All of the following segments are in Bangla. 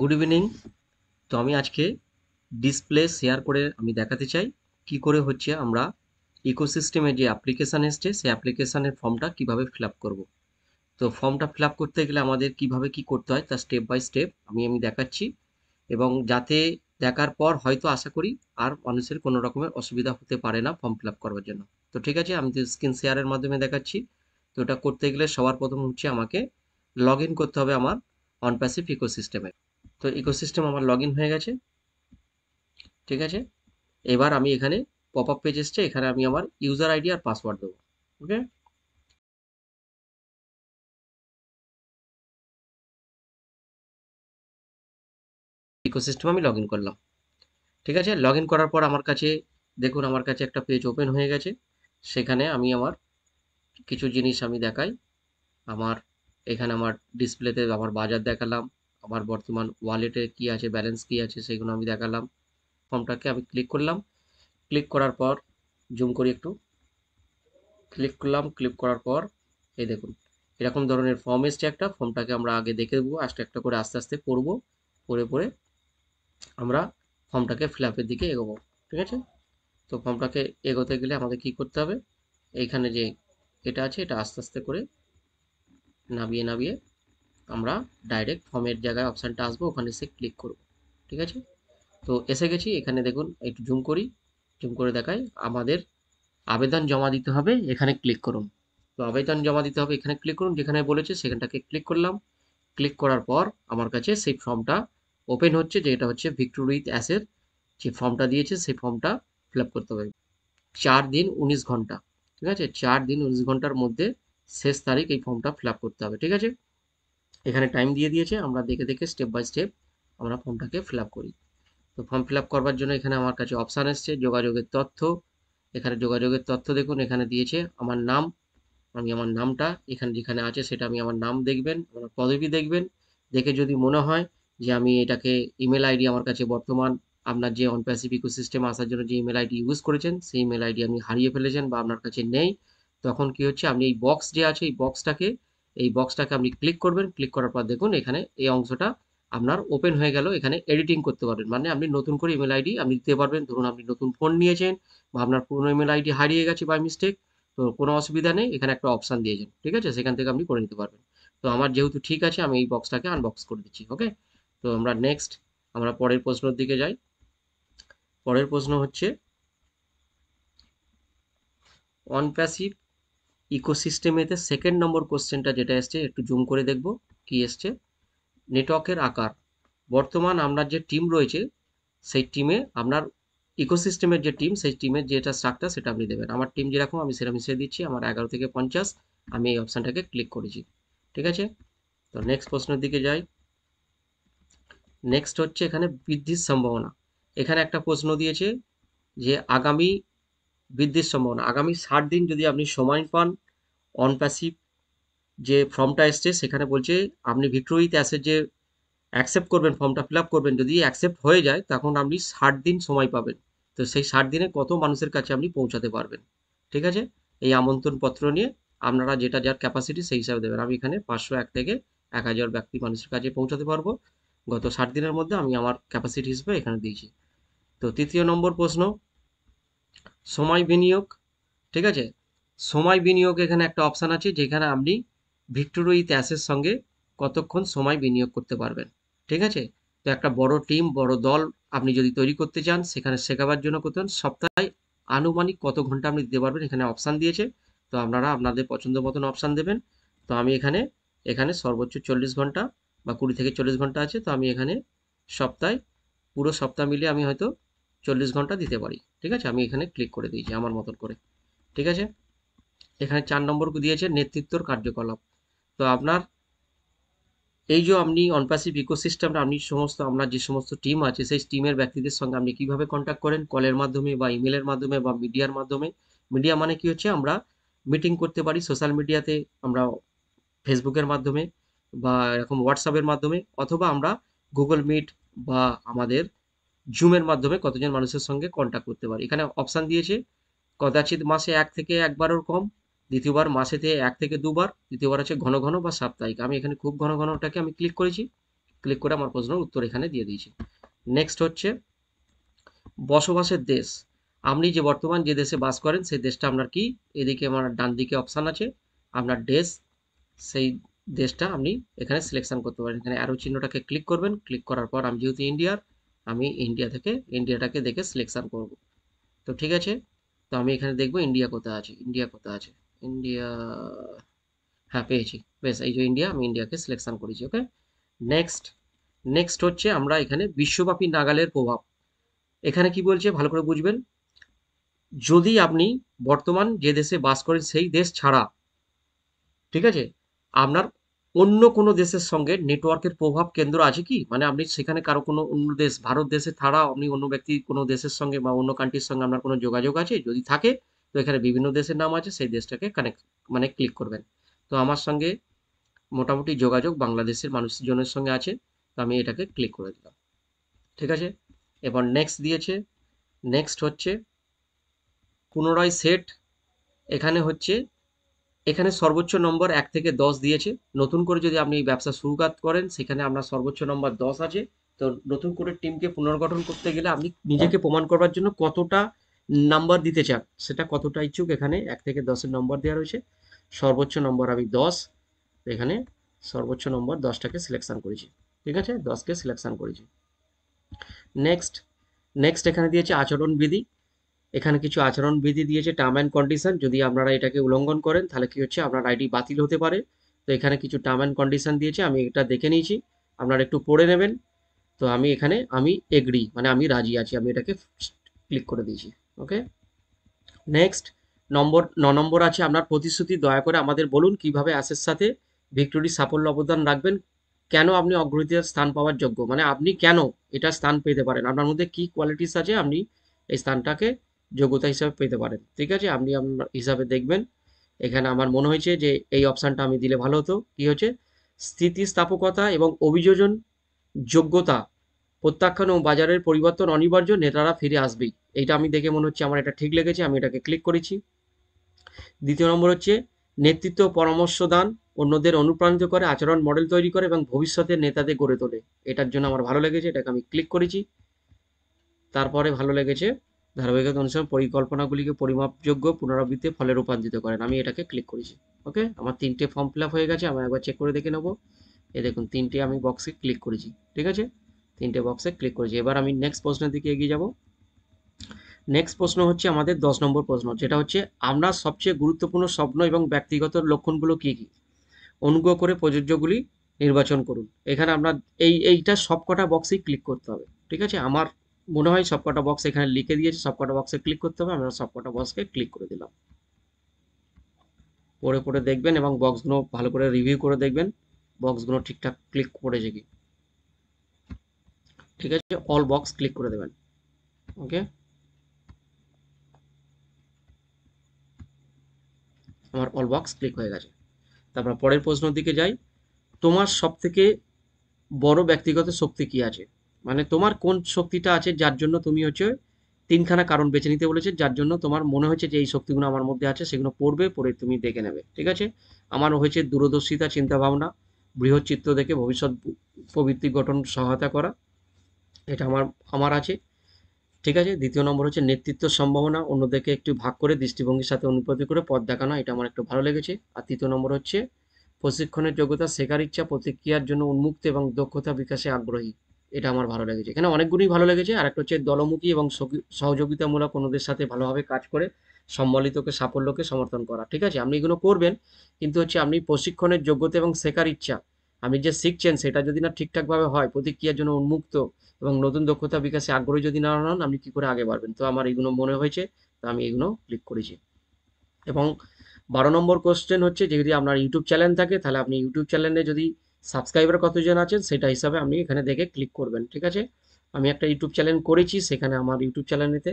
Good evening. তো আমি আজকে ডিসপ্লে শেয়ার করে আমি দেখাতে চাই কি করে হচ্ছে আমরা ইকোসিস্টেমে যে অ্যাপ্লিকেশান এসছে সেই অ্যাপ্লিকেশানের ফর্মটা কিভাবে ফিল আপ করবো। তো ফর্মটা ফিল আপ করতে গেলে আমাদের কিভাবে কি করতে হয় তার স্টেপ বাই স্টেপ আমি দেখাচ্ছি, এবং যাতে দেখার পর হয়তো আশা করি আর মানুষের কোনো রকমের অসুবিধা হতে পারে না ফর্ম ফিল আপ করবার জন্য। তো ঠিক আছে, আমি স্ক্রিন শেয়ারের মাধ্যমে দেখাচ্ছি। তো এটা করতে গেলে সবার প্রথম হচ্ছে আমাকে লগ ইন করতে হবে আমার অনপ্যাসিভ ইকোসিস্টেমে। তো ইকোসিস্টেম আমার লগ ইন হয়ে গেছে। ঠিক আছে, এবার আমি এখানে পপ আপ পেজ এসছে, এখানে আমি আমার ইউজার আইডি আর পাসওয়ার্ড দেবো। ওকে, ইকোসিস্টেম আমি লগ ইন করলাম। ঠিক আছে, লগ ইন করার পর আমার কাছে দেখুন আমার কাছে একটা পেজ ওপেন হয়ে গেছে। সেখানে আমি আমার কিছু জিনিস আমি দেখাই। আমার এখানে আমার ডিসপ্লেতে আমার বাজার দেখালাম, আমার বর্তমান ওয়ালেটে কি আছে, ব্যালেন্স কি আছে সেগুলো আমি দেখালাম। ফর্মটাকে আমি ক্লিক করলাম। ক্লিক করার পর জুম করি একটু, ক্লিক করলাম। ক্লিক করার পর এই দেখুন এরকম ধরনের ফর্ম এসছে একটা। ফর্মটাকে আমরা আগে দেখে দেবো, একটা করে আস্তে আস্তে পড়বো, পড়ে পড়ে আমরা ফর্মটাকে ফিল আপের দিকে এগোবো। ঠিক আছে, তো ফর্মটাকে এগোতে গেলে আমাদের কি করতে হবে, এইখানে যে এটা আছে এটা আস্তে আস্তে করে নামিয়ে নামিয়ে আমরা ডাইরেক্ট ফর্মের জায়গায় অপশানটা আসবো, ওখানে এসে ক্লিক করব। ঠিক আছে, তো এসে গেছি। এখানে দেখুন একটু জুম করি, জুম করে দেখাই আমাদের আবেদন জমা দিতে হবে, এখানে ক্লিক করুন। তো আবেদন জমা দিতে হবে এখানে ক্লিক করুন, যেখানে বলেছে সেখানটাকে ক্লিক করলাম। ক্লিক করার পর আমার কাছে সেই ফর্মটা ওপেন হচ্ছে, যেটা হচ্ছে ভিক্টোর উইথ অ্যাসের যে ফর্মটা দিয়েছে সেই ফর্মটা ফিল আপ করতে হবে। 4 দিন 19 ঘন্টা, ঠিক আছে, 4 দিন 19 ঘন্টার মধ্যে শেষ তারিখ এই ফর্মটা ফিল আপ করতে হবে। ঠিক আছে, এখানে টাইম দিয়ে দিয়েছে, আমরা দেখে দেখে স্টেপ বাই স্টেপ আমরা ফর্মটাকে ফিল আপ করি। তো ফর্ম ফিল আপ করবার জন্য এখানে আমার কাছে অপশান এসছে যোগাযোগের তথ্য। এখানে যোগাযোগের তথ্য দেখুন, এখানে দিয়েছে আমার নাম। আমি আমার নামটা এখানে যেখানে আছে সেটা আমি আমার নাম দেখবেন, আমার পদবি দেখবেন। দেখে যদি মনে হয় যে আমি এটাকে ইমেল আইডি আমার কাছে বর্তমান আপনার যে অনপ্যাসিভ ইকোসিস্টেম আসার জন্য যে ইমেল আইডি ইউজ করেছেন সেই ইমেল আইডি আপনি হারিয়ে ফেলেছেন বা আপনার কাছে নেই, তখন কি হচ্ছে আপনি এই বক্স যে আছে এই বক্সটাকে আপনি ক্লিক করবেন। ক্লিক করার পর দেখুন এখানে এই অংশটা আপনার ওপেন হয়ে গেল। এখানে এডিটিং করতে পারবেন, মানে আপনি নতুন করে ইমেল আইডি আপনি দিতে পারবেন। ধরুন আপনি নতুন ফোন নিয়েছেন বা আপনার পুরনো ইমেল আইডি হারিয়ে গেছে বাই মিস্টেক, তো কোনো অসুবিধা নেই, এখানে একটা অপশান দিয়েছেন। ঠিক আছে, সেখান থেকে আপনি করে নিতে পারবেন। তো আমার যেহেতু ঠিক আছে আমি এই বক্সটাকে আনবক্স করে দিচ্ছি। ওকে, তো আমরা নেক্সট আমরা পরের প্রশ্নের দিকে যাই। পরের প্রশ্ন হচ্ছে অনপ্যাসিভ ইকোসিস্টেমেতে সেকেন্ড নম্বর কোশ্চেনটা যেটা এসছে একটু জুম করে দেখব কি এসছে। নেটওয়ার্কের আকার, বর্তমান আপনার যে টিম রয়েছে সেই টিমে আপনার ইকোসিস্টেমের যে টিম সেই টিমের যেটা স্ট্রাকচার সেটা আপনি দেবেন। আমার টিম যেরকম আমি সেটা মিশিয়ে দিচ্ছি, আমার 11 থেকে 50, আমি এই অপশানটাকে ক্লিক করেছি। ঠিক আছে, তো নেক্সট প্রশ্নের দিকে যাই। নেক্সট হচ্ছে এখানে বৃদ্ধির সম্ভাবনা। এখানে একটা প্রশ্ন দিয়েছে যে আগামী বৃদ্ধির সম্ভাবনা, আগামী 60 দিন যদি আপনি সময় পান অনপ্যাসিভ যে ফর্মটা এসছে সেখানে বলছে আপনি ভিক্টোরিতে অ্যাসের যে অ্যাকসেপ্ট করবেন, ফর্মটা ফিল আপ করবেন, যদি অ্যাকসেপ্ট হয়ে যায় তখন আপনি 60 দিন সময় পাবেন। তো সেই 60 দিনে কত মানুষের কাছে আপনি পৌঁছাতে পারবেন। ঠিক আছে, এই আমন্ত্রণ পত্র নিয়ে আপনারা যেটা যার ক্যাপাসিটি সেই হিসাবে দেবেন। আমি এখানে 501 থেকে 1000 ব্যক্তি মানুষের কাছে পৌঁছাতে পারবো গত 60 দিনের মধ্যে, আমি আমার ক্যাপাসিটি হিসেবে এখানে দিয়েছি। তো তৃতীয় নম্বর প্রশ্ন সময় বিনিয়োগ। ঠিক আছে, সময় বিনিয়োগ এখানে একটা অপশান আছে যেখানে আপনি ভিক্টোর উইথ অ্যাসের সঙ্গে কতক্ষণ সময় বিনিয়োগ করতে পারবেন। ঠিক আছে, তো একটা বড় টিম বড় দল আপনি যদি তৈরি করতে চান সেখানে শেখাবার জন্য করতেন সপ্তাহে আনুমানিক কত ঘন্টা আপনি দিতে পারবেন, এখানে অপশান দিয়েছে। তো আপনারা আপনাদের পছন্দ মতন অপশান দেবেন। তো আমি এখানে এখানে সর্বোচ্চ 40 ঘন্টা বা 20 থেকে 40 ঘন্টা আছে, তো আমি এখানে সপ্তাহে পুরো সপ্তাহ মিলিয়ে আমি হয়তো 40 ঘন্টা দিতে পারি। ঠিক আছে, আমি এখানে ক্লিক করে দিয়েছি আমার মতন করে। ঠিক আছে, এখানে 4 নম্বর দিয়েছে নেতৃত্বর কার্যকলাপ। তো আপনার এই যে আপনি অনপ্যাসিভ ইকোসিস্টেমটা আপনি সমস্ত আপনার যে সমস্ত টিম আছে সেই টিমের ব্যক্তিদের সঙ্গে আপনি কিভাবে কন্ট্যাক্ট করেন, কলের মাধ্যমে বা ইমেলের মাধ্যমে বা মিডিয়ার মাধ্যমে। মিডিয়া মানে কি হচ্ছে আমরা মিটিং করতে পারি সোশ্যাল মিডিয়াতে, আমরা ফেসবুকের মাধ্যমে বা এরকম হোয়াটসঅ্যাপের মাধ্যমে, অথবা আমরা গুগল মিট বা আমাদের জুমের মাধ্যমে কতজন মানুষের সঙ্গে কন্ট্যাক্ট করতে পারি। এখানে অপশান দিয়েছে কদাচিৎ মাসে 1 থেকে 1বারও কম, দ্বিতীয়বার মাসেতে 1 থেকে 2বার, তৃতীয়বার হচ্ছে ঘন ঘন বা সাপ্তাহিক। আমি এখানে খুব ঘন ঘনটাকে আমি ক্লিক করেছি। ক্লিক করে আমার প্রশ্নের উত্তর এখানে দিয়ে দিয়েছি। নেক্সট হচ্ছে বসবাসের দেশ। আপনি যে বর্তমান যে দেশে বাস করেন সেই দেশটা আপনার কি, এদিকে আমার ডান দিকে অপশান আছে আপনার দেশ, সেই দেশটা আপনি এখানে সিলেকশন করতে পারেন। এখানে অ্যারো চিহ্নটাকে ক্লিক করবেন, ক্লিক করার পর আমি যেহেতু ইন্ডিয়ার, আমি ইন্ডিয়া থেকে ইন্ডিয়াটাকে দেখে সিলেকশন করব। তো ঠিক আছে, তো আমি এখানে দেখবো ইন্ডিয়া কোথায় আছে, ইন্ডিয়া কোথায় আছে, ইন্ডিয়া, হ্যাঁ পেয়েছি, বেশ এই যে ইন্ডিয়া, আমি ইন্ডিয়াকে সিলেকশন করেছি। ওকে, নেক্সট। নেক্সট হচ্ছে আমরা এখানে বিশ্বব্যাপী নাগালের প্রভাব। এখানে কি বলছে ভালো করে বুঝবেন। যদি আপনি বর্তমান যে দেশে বাস করেন সেই দেশ ছাড়া, ঠিক আছে, আপনার অন্য কোনো দেশের সঙ্গে নেটওয়ার্কের প্রভাব কেন্দ্র আছে কি, মানে আপনি সেখানে কারো কোনো অন্য দেশ, ভারত দেশে ছাড়া আপনি অন্য ব্যক্তি কোনো দেশের সঙ্গে বা অন্য কান্ট্রির সঙ্গে আপনার কোনো যোগাযোগ আছে, যদি থাকে তো এখানে বিভিন্ন দেশের নাম আছে, সেই দেশটাকে কানেক্ট মানে ক্লিক করবেন। তো আমার সঙ্গে মোটামুটি যোগাযোগ বাংলাদেশের মানুষজনের সঙ্গে আছে, তো আমি এটাকে ক্লিক করে দিলাম। ঠিক আছে, এবার নেক্সট দিয়েছে। নেক্সট হচ্ছে পুনরায় সেট। এখানে হচ্ছে, এখানে সর্বোচ্চ নম্বর 1 থেকে 10 দিয়েছে। নতুন করে যদি আপনি এই ব্যবসা শুরু করেন সেখানে আপনার সর্বোচ্চ নম্বর 10 আছে। তো নতুন করে টিমকে পুনর্গঠন করতে গেলে আপনি নিজেকে প্রমাণ করবার জন্য কতটা নাম্বার দিতে চান, সেটা কতটা ইচ্ছুক, এখানে 1 থেকে 10 এর নম্বর দেওয়া রয়েছে। সর্বোচ্চ নম্বর আমি 10, এখানে সর্বোচ্চ নম্বর 10টাকে সিলেকশন করেছি। ঠিক আছে, 10কে সিলেকশন করেছি। নেক্সট। নেক্সট এখানে দিয়েছে আচরণবিধি। এখানে কিছু আচরণবিধি দিয়েছে, টার্ম অ্যান্ড কন্ডিশন। যদি আপনারা এটাকে উল্লঙ্ঘন করেন তাহলে কি হচ্ছে, আপনার আইডি বাতিল হতে পারে। তো এখানে কিছু টার্ম অ্যান্ড কন্ডিশন দিয়েছে, আমি এটা দেখে নিয়েছি, আপনারা একটু পড়ে নেবেন। তো আমি এখানে আমি এগ্রি মানে আমি রাজি আছি, আমি এটাকে ক্লিক করে দিয়েছি। ওকে, নেক্সট। নম্বর 9 নম্বর আছে আপনার প্রতিশ্রুতি। দয়া করে আমাদের বলুন কিভাবে অ্যাসের সাথে ভিক্টোরির সাফল্য অবদান রাখবেন, কেন আপনি অগ্রগতির স্থান পাওয়ার যোগ্য, মানে আপনি কেন এটা স্থান পেতে পারেন, আপনার মধ্যে কি কোয়ালিটিস আছে আপনি এই স্থানটাকে যোগ্যতা হিসাবে পেতে পারেন। ঠিক আছে, আপনি আপনার হিসাবে দেখবেন। এখানে আমার মনে হয়েছে যে এই অপশানটা আমি দিলে ভালো হতো। কি হচ্ছে, স্থিতিস্থাপকতা এবং অভিযোজন যোগ্যতা প্রত্যাখ্যান ও বাজারের পরিবর্তন অনিবার্য, নেতারা ফিরে আসবেই। এইটা আমি দেখে মনে হচ্ছে আমার এটা ঠিক লেগেছে, আমি এটাকে ক্লিক করেছি। দ্বিতীয় নম্বর হচ্ছে নেতৃত্ব পরামর্শ দান, অন্যদের অনুপ্রাণিত করে, আচরণ মডেল তৈরি করে এবং ভবিষ্যতের নেতাদের গড়ে তোলে। এটার জন্য আমার ভালো লেগেছে, এটাকে আমি ক্লিক করেছি। তারপরে ভালো লেগেছে ধারাবাহিকতা অনুসারে পরিকল্পনাগুলিকে পরিমাপযোগ্য পুনরাবৃত্তি ফলে রূপান্তরিত করেন, আমি এটাকে ক্লিক করেছি। ওকে, আমার 3টে ফর্ম ফিল আপ হয়ে গেছে, আমি একবার চেক করে দেখে নেবো। এই দেখুন 3টে আমি বক্সে ক্লিক করেছি। ঠিক আছে, 3টে বক্সে ক্লিক করেছি। এবার আমি নেক্সট প্রশ্নের দিকে এগিয়ে যাব। নেক্সট প্রশ্ন হচ্ছে আমাদের 10 নম্বর প্রশ্ন, যেটা হচ্ছে আপনার সবচেয়ে গুরুত্বপূর্ণ স্বপ্ন এবং ব্যক্তিগত লক্ষণগুলো কি কি, অনুগ্রহ করে প্রযোজ্যগুলি নির্বাচন করুন। এখানে আপনার এইটা সবকটা বক্সেই ক্লিক করতে হবে। ঠিক আছে, আমার মনে হয় সবকটা বক্স এখানে লিখে দিয়েছে, সবকটা বক্সে ক্লিক করতে হবে, আমরা সবকটা বক্সকে ক্লিক করে দিলাম। পড়ে পড়ে দেখবেন এবং বক্সগুলো ভালো করে রিভিউ করে দেখবেন বক্সগুলো ঠিকঠাক ক্লিক করেছে কি। ঠিক আছে, অল বক্স ক্লিক করে দেবেন। ওকে, আমার অল বক্স ক্লিক হয়ে গেছে। তারপর পরের প্রশ্নের দিকে যাই। তোমার সব থেকে বড় ব্যক্তিগত শক্তি কি আছে, মানে তোমার কোন শক্তিটা আছে যার জন্য তুমি হচ্ছে 3খানা কারণ বেছে নিতে বলেছে, যার জন্য তোমার মনে হচ্ছে যে এই শক্তিগুলো আমার মধ্যে আছে, সেগুলো পড়ে তুমি দেখে নেবে। ঠিক আছে, আমার হয়েছে দূরদর্শিতা, চিন্তা ভাবনা, বৃহৎ চিত্র দেখে ভবিষ্যৎ প্রবৃত্তি গঠন সহায়তা করা, এটা আমার আমার আছে। ঠিক আছে, দ্বিতীয় নম্বর হচ্ছে নেতৃত্ব সম্ভাবনা, অন্যদেরকে একটু ভাগ করে দৃষ্টিভঙ্গির সাথে অনুপ্রতি করে পথ দেখানো, এটা আমার একটু ভালো লেগেছে। আর তৃতীয় নম্বর হচ্ছে প্রশিক্ষণের যোগ্যতা, শেখার ইচ্ছা, প্রতিক্রিয়ার জন্য উন্মুক্ত এবং দক্ষতা বিকাশে আগ্রহী, এটা আমার ভালো লেগেছে। এখানে অনেকগুলোই ভালো লেগেছে। আর একটা হচ্ছে দলমুখী এবং সহযোগিতামূলক, অন্যদের সাথে ভালোভাবে কাজ করে সম্মিলিতকে সাফল্যকে সমর্থন করা। ঠিক আছে, আপনি এগুলো করবেন, কিন্তু হচ্ছে আপনি প্রশিক্ষণের যোগ্যতা এবং শেখার ইচ্ছা, আপনি যে শিখছেন সেটা যদি না ঠিকঠাকভাবে হয়, প্রতিক্রিয়ার জন্য উন্মুক্ত এবং নতুন দক্ষতা বিকাশে আগ্রহী যদি না হন, আপনি কি করে আগে বাড়বেন। তো আমার এগুলো মনে হয়েছে, তো আমি এগুলো ক্লিক করেছি। এবং 12 নম্বর কোশ্চেন হচ্ছে, যদি আপনার ইউটিউব চ্যানেল থাকে তাহলে আপনি ইউটিউব চ্যানেলে যদি সাবস্ক্রাইবার কতজন আছেন সেটা হিসাবে আপনি এখানে দেখে ক্লিক করবেন। ঠিক আছে, আমি একটা ইউটিউব চ্যানেল করেছি, সেখানে আমার ইউটিউব চ্যানেলেতে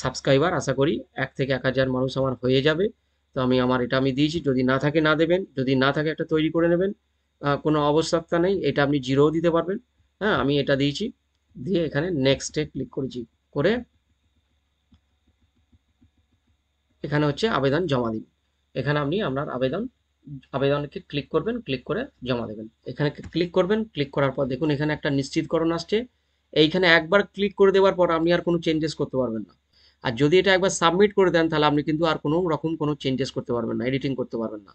সাবস্ক্রাইবার আশা করি 1 থেকে 1000 মানুষ আমার হয়ে যাবে। তো আমি আমার এটা আমি দিয়েছি, যদি না থাকে না দেবেন, যদি না থাকে একটা তৈরি করে নেবেন, কোনো আবশ্যকতা নেই, এটা আপনি জিরোও দিতে পারবেন। হ্যাঁ, আমি এটা দিয়েছি, দিয়ে এখানে নেক্সটে ক্লিক করেছি, করে এখানে হচ্ছে আবেদন জমা দিন। এখানে আপনি আপনার আবেদন আবেদনকে ক্লিক করবেন, ক্লিক করে জমা দেবেন। এখানে ক্লিক করবেন, ক্লিক করার পর দেখুন এখানে একটা নিশ্চিতকরণ আসছে। এইখানে একবার ক্লিক করে দেওয়ার পর আপনি আর কোনো চেঞ্জেস করতে পারবেন না। আর যদি এটা একবার সাবমিট করে দেন তাহলে আপনি কিন্তু আর কোনো রকম কোনো চেঞ্জেস করতে পারবেন না, এডিটিং করতে পারবেন না।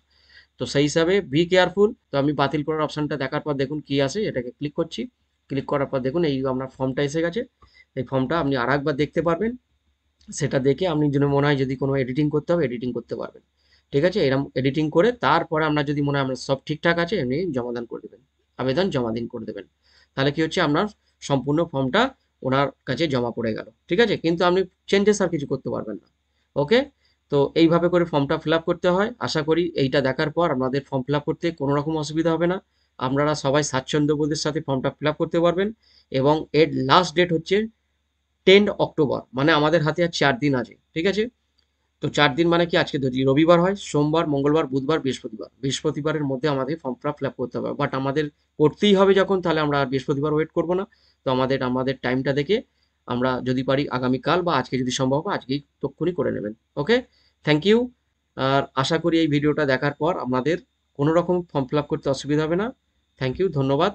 তো সেই হিসাবে বি কেয়ারফুল। তো আমি বাতিল করার অপশনটা দেখার পর দেখুন কি আসে, এটাকে ক্লিক করছি। ক্লিক করার পর দেখুন এই আপনার ফর্মটা এসে গেছে। এই ফর্মটা আপনি আর একবার দেখতে পারবেন। সেটা দেখে আপনি যদি মনে হয় যদি কোনো এডিটিং করতে হবে এডিটিং করতে পারবেন। ঠিক আছে, এরকম এডিটিং করে তারপরে আপনার যদি মনে হয় আপনার সব ঠিকঠাক আছে এমনি জমাদান করে দেবেন, আবেদন জমা দিন করে দেবেন। তাহলে কি হচ্ছে, আপনার সম্পূর্ণ ফর্মটা ওনার কাছে জমা পড়ে গেল। ঠিক আছে, কিন্তু আপনি চেঞ্জেস আর কিছু করতে পারবেন না। ওকে, তো এইভাবে করে ফর্মটা ফিল আপ করতে হয়। আশা করি এইটা দেখার পর আপনাদের ফর্ম ফিল আপ করতে কোনো রকম অসুবিধা হবে না। আপনারা সবাই স্বাচ্ছন্দ্যবোধের সাথে ফর্মটা ফিল আপ করতে পারবেন। এবং এর লাস্ট ডেট হচ্ছে 10 অক্টোবর, মানে আমাদের হাতে আর 4 দিন আছে। ঠিক আছে, তো 4 দিন মানে কি, আজকে যদি রবিবার হয়, সোমবার, মঙ্গলবার, বুধবার, বৃহস্পতিবার, বৃহস্পতিবারের মধ্যে আমাদের ফর্মটা ফিল আপ করতে হবে। বাট আমাদের করতেই হবে যখন, তাহলে আমরা আর বৃহস্পতিবার ওয়েট করবো না। তো আমাদের টাইমটা দেখে আমরা যদি পারি আগামীকাল বা আজকে যদি সম্ভব হয় আজকেই তক্ষুনি করে নেবেন। ওকে, থ্যাংক ইউ। আর আশা করি এই ভিডিওটা দেখার পর আপনাদের কোনো রকম ফর্ম ফিল আপ করতে অসুবিধা হবে না। থ্যাংক ইউ, ধন্যবাদ।